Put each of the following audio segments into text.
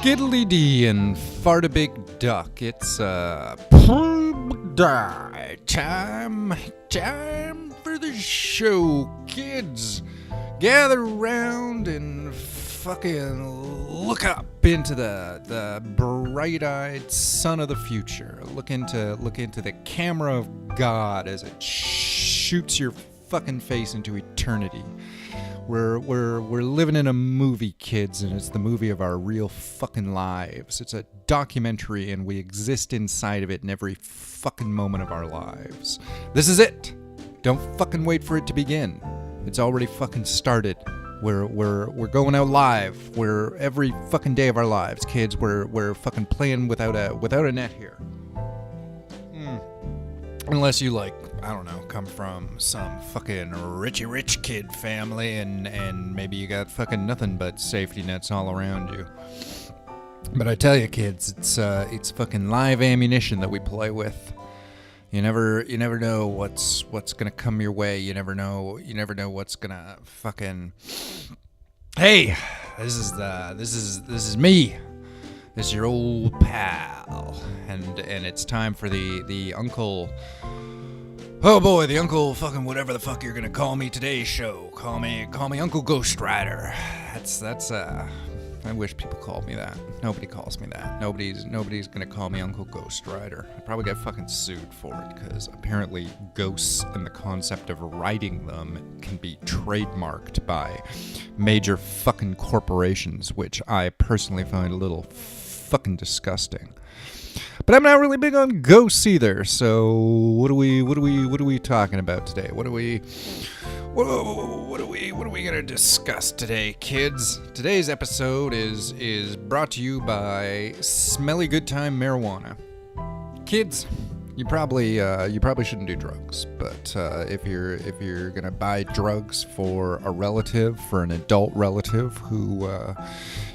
Skiddly dee and fart a big duck. It's time for the show, kids. Gather around and fucking look up into the bright-eyed sun of the future. Look into the camera of God as it shoots your fucking face into eternity. We're living in a movie, kids, and it's the movie of our real fucking lives. It's a documentary, and we exist inside of it in every fucking moment of our lives. This is it. Don't fucking wait for it to begin. It's already fucking started. We're going out live. We're every fucking day of our lives, kids. We're fucking playing without a net here. Unless you, like, I don't know, come from some fucking richy rich kid family and maybe you got fucking nothing but safety nets all around you. But I tell you, kids, it's fucking live ammunition that we play with. You never know what's gonna come your way. You never know what's gonna fucking. Hey, this is me. This is your old pal, and it's time for the Uncle. Oh boy, the Uncle fucking whatever the fuck you're gonna call me today's show. Call me Uncle Ghost Rider. That's I wish people called me that. Nobody calls me that. Nobody's gonna call me Uncle Ghost Rider. I probably get fucking sued for it because apparently ghosts and the concept of riding them can be trademarked by major fucking corporations, which I personally find a little fucking disgusting. But I'm not really big on ghosts either. So what are we talking about today? What are we gonna discuss today, kids? Today's episode is brought to you by Smelly Good Time Marijuana. Kids, you probably shouldn't do drugs, but if you're gonna buy drugs for a relative, for an adult relative who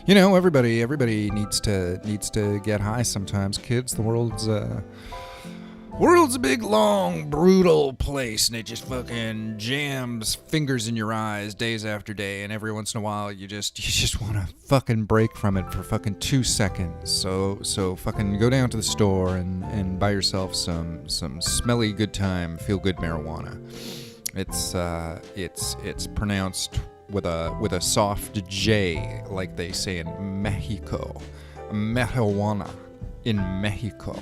everybody needs to get high sometimes, kids. The world's a big, long, brutal place, and it just fucking jams fingers in your eyes days after day, and every once in a while you just want to fucking break from it for fucking 2 seconds. So fucking go down to the store and buy yourself some smelly good time, feel good marijuana. It's pronounced with a soft J, like they say in Mexico. Marijuana in Mexico.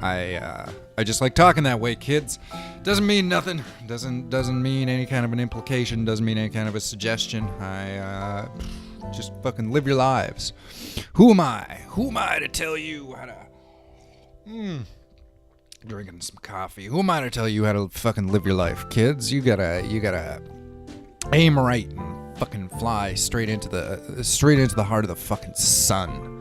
I just like talking that way, kids. Doesn't mean nothing. Doesn't mean any kind of an implication. Doesn't mean any kind of a suggestion. I just fucking live your lives. Who am I? Who am I to tell you how to? Drinking some coffee. Who am I to tell you how to fucking live your life, kids? You gotta aim right and fucking fly straight into the heart of the fucking sun.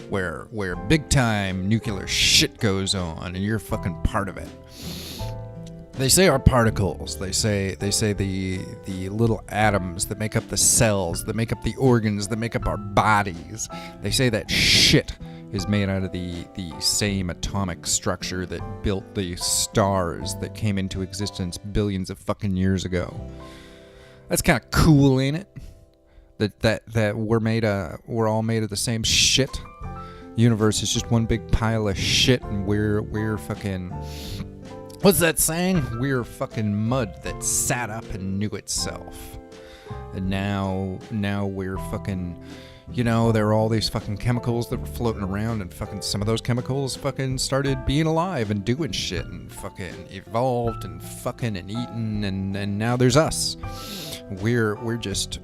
Where big time nuclear shit goes on and you're fucking part of it. They say our particles, they say the little atoms that make up the cells, that make up the organs, that make up our bodies. They say that shit is made out of the same atomic structure that built the stars that came into existence billions of fucking years ago. That's kind of cool, ain't it? That we're all made of the same shit. The universe is just one big pile of shit, and we're fucking. What's that saying? We're fucking mud that sat up and knew itself, and now we're fucking. There are all these fucking chemicals that were floating around, and fucking some of those chemicals fucking started being alive and doing shit, and fucking evolved and fucking and eating, and now there's us. We're just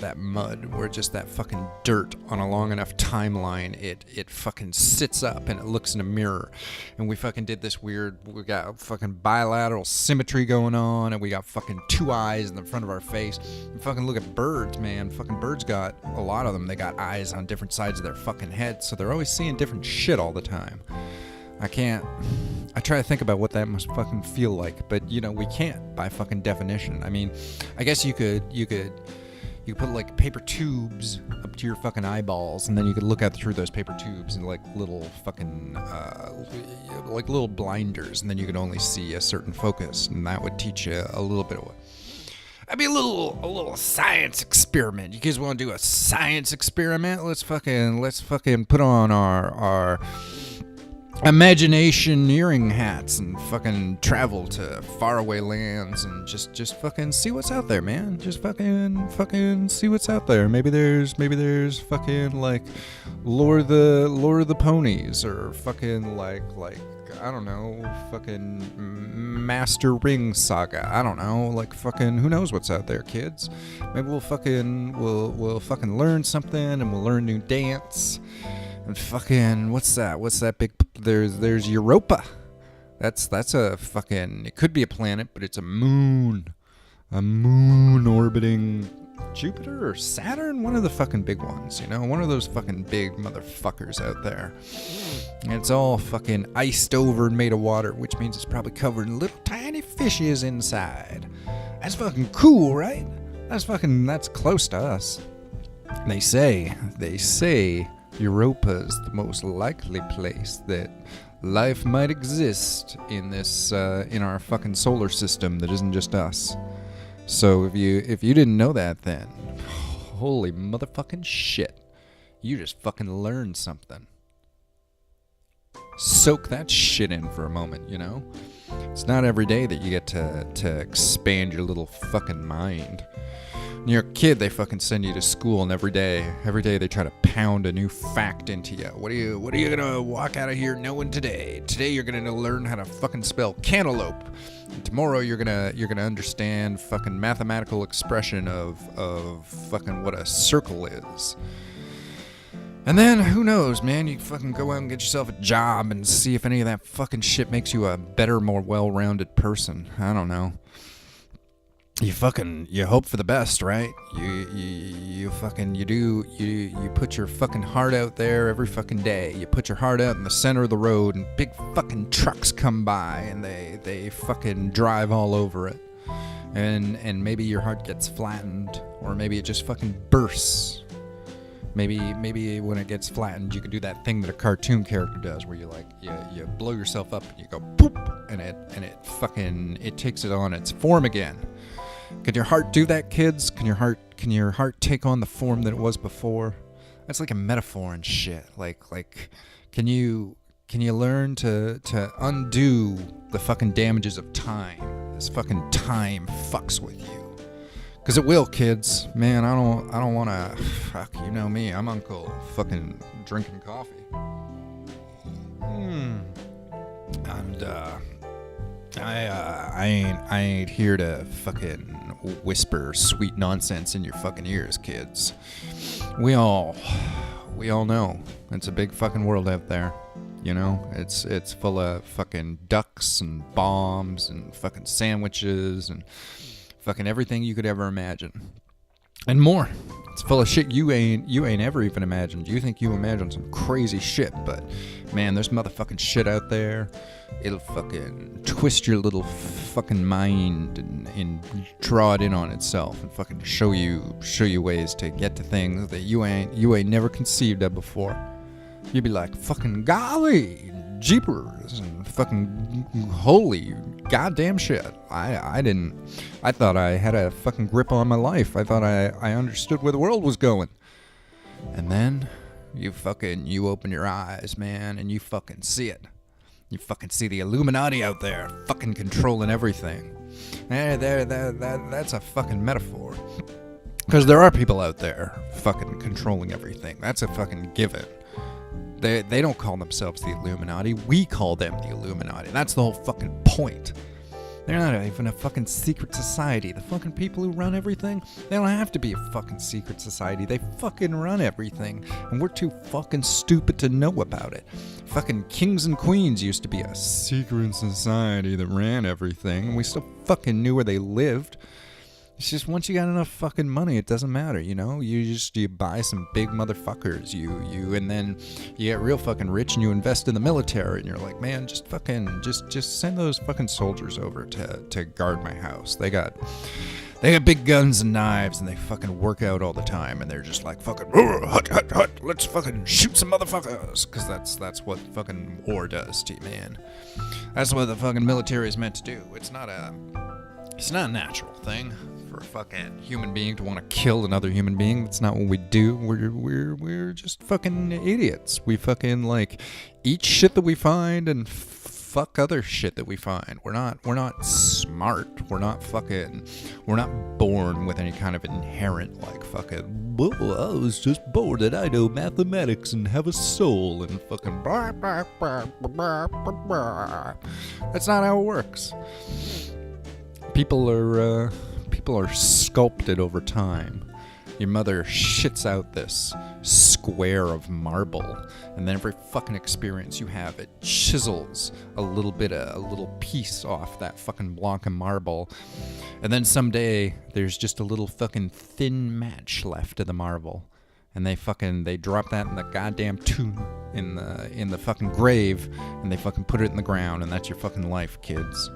that mud. We're just that fucking dirt on a long enough timeline. It fucking sits up and it looks in a mirror, and we fucking did this weird. We got fucking bilateral symmetry going on, and we got fucking two eyes in the front of our face. And fucking look at birds, man. Fucking birds got a lot of them. They got eyes on different sides of their fucking head, so they're always seeing different shit all the time. I try to think about what that must fucking feel like, but we can't by fucking definition. I mean, I guess you could put like paper tubes up to your fucking eyeballs, and then you could look out through those paper tubes and like little fucking like little blinders, and then you could only see a certain focus, and that would teach you a little bit of That'd be a little science experiment. You guys want to do a science experiment? Let's fucking put on our imagineering hats and fucking travel to faraway lands and just fucking see what's out there, man. Just fucking see what's out there. Maybe there's fucking like Lord of the Ponies, or fucking like I don't know, fucking Master Ring Saga. I don't know, like fucking who knows what's out there, kids. Maybe we'll fucking learn something, and we'll learn new dance. And fucking what's that big? There's Europa. That's a fucking. It could be a planet, but it's a moon orbiting Jupiter or Saturn. One of the fucking big ones, you know, one of those fucking big motherfuckers out there. And it's all fucking iced over and made of water, which means it's probably covered in little tiny fishes inside. That's fucking cool, right? That's close to us. They say Europa's the most likely place that life might exist in this in our fucking solar system that isn't just us. So if you didn't know that, then holy motherfucking shit, you just fucking learned something. Soak that shit in for a moment, you know? It's not every day that you get to expand your little fucking mind. When you're a kid, they fucking send you to school, and every day they try to pound a new fact into you. What are you gonna walk out of here knowing today? Today you're gonna learn how to fucking spell cantaloupe. And tomorrow you're gonna understand fucking mathematical expression of fucking what a circle is. And then, who knows, man, you fucking go out and get yourself a job and see if any of that fucking shit makes you a better, more well-rounded person. I don't know. You hope for the best, right? You put your fucking heart out there every fucking day. You put your heart out in the center of the road, and big fucking trucks come by and they fucking drive all over it. And maybe your heart gets flattened, or maybe it just fucking bursts. Maybe when it gets flattened, you can do that thing that a cartoon character does, where you blow yourself up and you go poop, and it takes it on its form again. Can your heart do that, kids? Can your heart take on the form that it was before? That's like a metaphor and shit. Like can you learn to undo the fucking damages of time? This fucking time fucks with you. Cause it will, kids. Man, I don't wanna fuck, you know me, I'm Uncle fucking drinking coffee. And I ain't here to fucking whisper sweet nonsense in your fucking ears, kids. We all know it's a big fucking world out there. You know, it's full of fucking ducks and bombs and fucking sandwiches and fucking everything you could ever imagine. And more. It's full of shit you ain't ever even imagined. You think you imagine some crazy shit, but man, there's motherfucking shit out there. It'll fucking twist your little fucking mind and draw it in on itself and fucking show you ways to get to things that you ain't never conceived of before. You'd be like, fucking golly, jeepers, and fucking holy goddamn shit. I thought I had a fucking grip on my life. I thought I understood where the world was going. And then you open your eyes, man, and you fucking see it. You fucking see the Illuminati out there fucking controlling everything. That's a fucking metaphor. Because there are people out there fucking controlling everything. That's a fucking given. They don't call themselves the Illuminati. We call them the Illuminati. That's the whole fucking point. They're not even a fucking secret society. The fucking people who run everything, they don't have to be a fucking secret society. They fucking run everything. And we're too fucking stupid to know about it. Fucking kings and queens used to be a secret society that ran everything. And we still fucking knew where they lived. It's just once you got enough fucking money, it doesn't matter, you know? You buy some big motherfuckers, and then you get real fucking rich and you invest in the military, and you're like, man, just send those fucking soldiers over to guard my house. They got big guns and knives, and they fucking work out all the time, and they're just like fucking hut, let's fucking shoot some motherfuckers, because that's what fucking war does to you, man. That's what the fucking military is meant to do. It's not a natural thing for a fucking human being to want to kill another human being. That's not what we do. We're just fucking idiots. We fucking like eat shit that we find and fuck other shit that we find. We're not smart. We're not born with any kind of inherent like fucking, whoa, I was just born and I know mathematics and have a soul and fucking blah, blah, blah, blah, blah, blah. That's not how it works. People are sculpted over time. Your mother shits out this square of marble, and then every fucking experience you have, it chisels a little piece off that fucking block of marble, and then someday there's just a little fucking thin match left of the marble, and they drop that in the goddamn tomb in the fucking grave, and they fucking put it in the ground, and that's your fucking life, kids.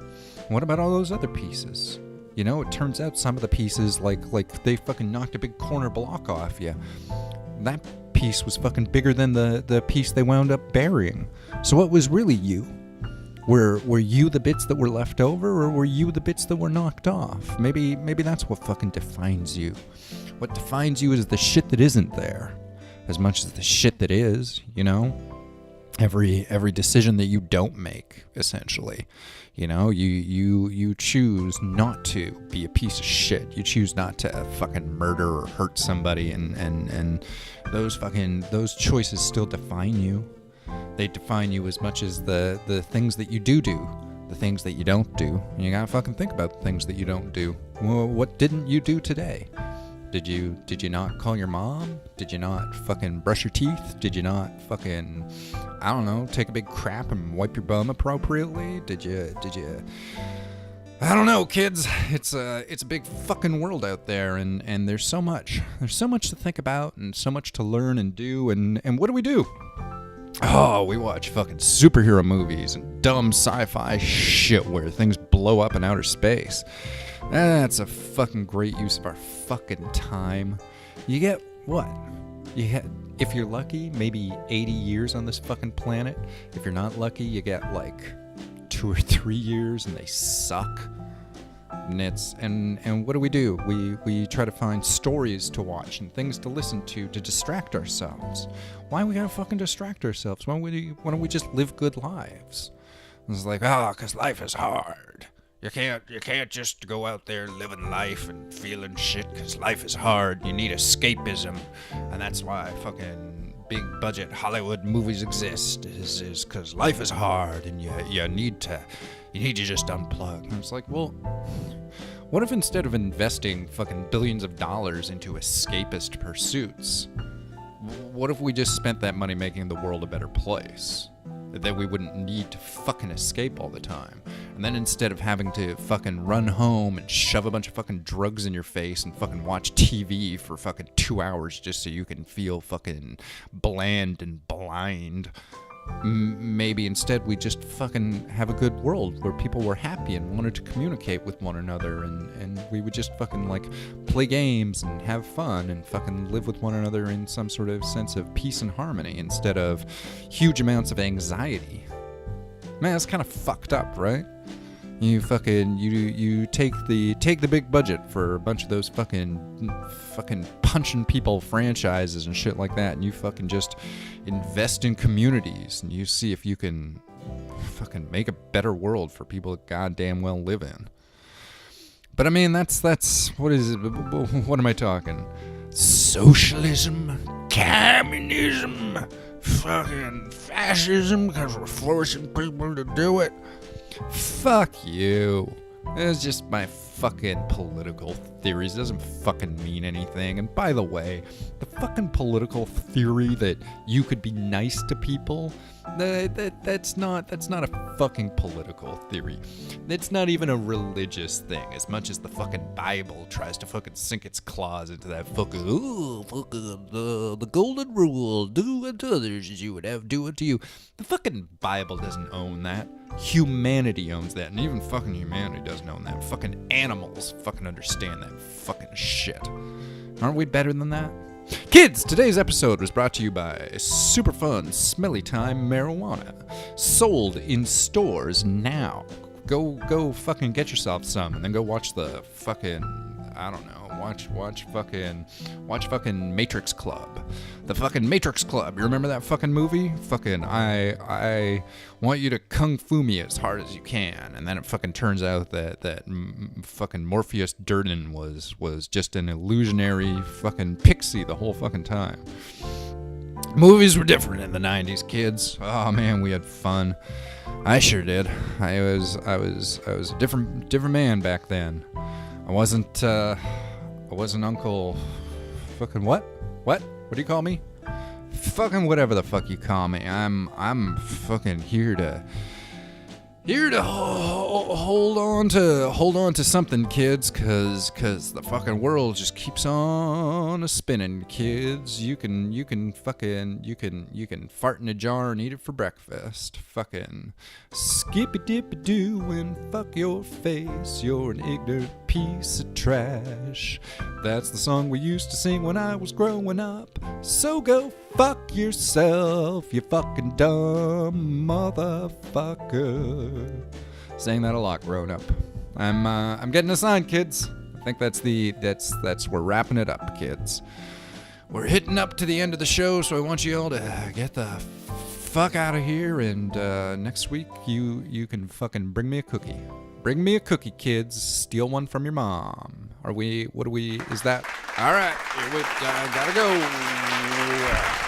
What about all those other pieces? You know, it turns out some of the pieces, like they fucking knocked a big corner block off you. That piece was fucking bigger than the piece they wound up burying. So what was really you? Were you the bits that were left over, or were you the bits that were knocked off? Maybe that's what fucking defines you. What defines you is the shit that isn't there, as much as the shit that is, you know? Every decision that you don't make, essentially. You know, you choose not to be a piece of shit. You choose not to fucking murder or hurt somebody, and those choices still define you. They define you as much as the things that you do, the things that you don't do. And you gotta fucking think about the things that you don't do. Well, what didn't you do today? Did you not call your mom? Did you not fucking brush your teeth? Did you not fucking, I don't know, take a big crap and wipe your bum appropriately? Did you I don't know, kids. It's a big fucking world out there, and there's so much to think about and so much to learn and do, and what do? Oh, we watch fucking superhero movies and dumb sci-fi shit where things blow up in outer space. That's a fucking great use of our fucking time. You get what? If you're lucky, maybe 80 years on this fucking planet. If you're not lucky, you get like 2 or 3 years, and they suck. And what do? We try to find stories to watch and things to listen to distract ourselves. Why we gotta fucking distract ourselves? Why don't we just live good lives? It's like, 'cause life is hard. You can't just go out there living life and feeling shit, 'cause life is hard. You need escapism, and that's why fucking big budget Hollywood movies exist. Is 'cause life is hard, and you need to just unplug. And it's like, well, what if instead of investing fucking billions of dollars into escapist pursuits, what if we just spent that money making the world a better place? That we wouldn't need to fucking escape all the time. And then instead of having to fucking run home and shove a bunch of fucking drugs in your face and fucking watch TV for fucking 2 hours just so you can feel fucking bland and blind, maybe instead we just fucking have a good world where people were happy and wanted to communicate with one another, and we would just fucking like play games and have fun and fucking live with one another in some sort of sense of peace and harmony instead of huge amounts of anxiety. Man, that's kind of fucked up, right? You fucking you take the big budget for a bunch of those fucking punching people franchises and shit like that, and you fucking just invest in communities, and you see if you can fucking make a better world for people to goddamn well live in. But I mean, that's what is it? What am I talking? Socialism, communism, fucking fascism, because we're forcing people to do it. Fuck you. It's just my fucking political theories. It doesn't fucking mean anything. And by the way, the fucking political theory that you could be nice to people, that's not a fucking political theory. It's not even a religious thing, as much as the fucking Bible tries to fucking sink its claws into that fucking, the golden rule, do unto others as you would have do unto you. The fucking Bible doesn't own that. Humanity owns that, and even fucking humanity doesn't own that. Fucking animals fucking understand that fucking shit. Aren't we better than that? Kids, today's episode was brought to you by super fun, smelly time marijuana. Sold in stores now. Go fucking get yourself some, and then go watch the fucking I don't know, watch fucking Matrix Club. The fucking Matrix Club. You remember that fucking movie? Fucking I want you to kung fu me as hard as you can. And then it fucking turns out that fucking Morpheus Durden was just an illusionary fucking pixie the whole fucking time. Movies were different in the 90s, kids. Oh man, we had fun. I sure did. I was a different man back then. I wasn't Uncle fucking what? What do you call me? Fucking whatever the fuck you call me. I'm fucking here to hold on to something, kids, cause the fucking world just keeps on a spinning, kids. You can fart in a jar and eat it for breakfast. Fucking skippy dippy doo and fuck your face. You're an ignorant piece of trash. That's the song we used to sing when I was growing up. So go fuck yourself, you fucking dumb motherfucker. Saying that a lot growing up. I'm getting a sign, kids. I think that's we're wrapping it up, kids. We're hitting up to the end of the show, so I want you all to get the fuck out of here, and next week you can fucking bring me a cookie. Bring me a cookie, kids. Steal one from your mom. Is that? All right, we gotta go.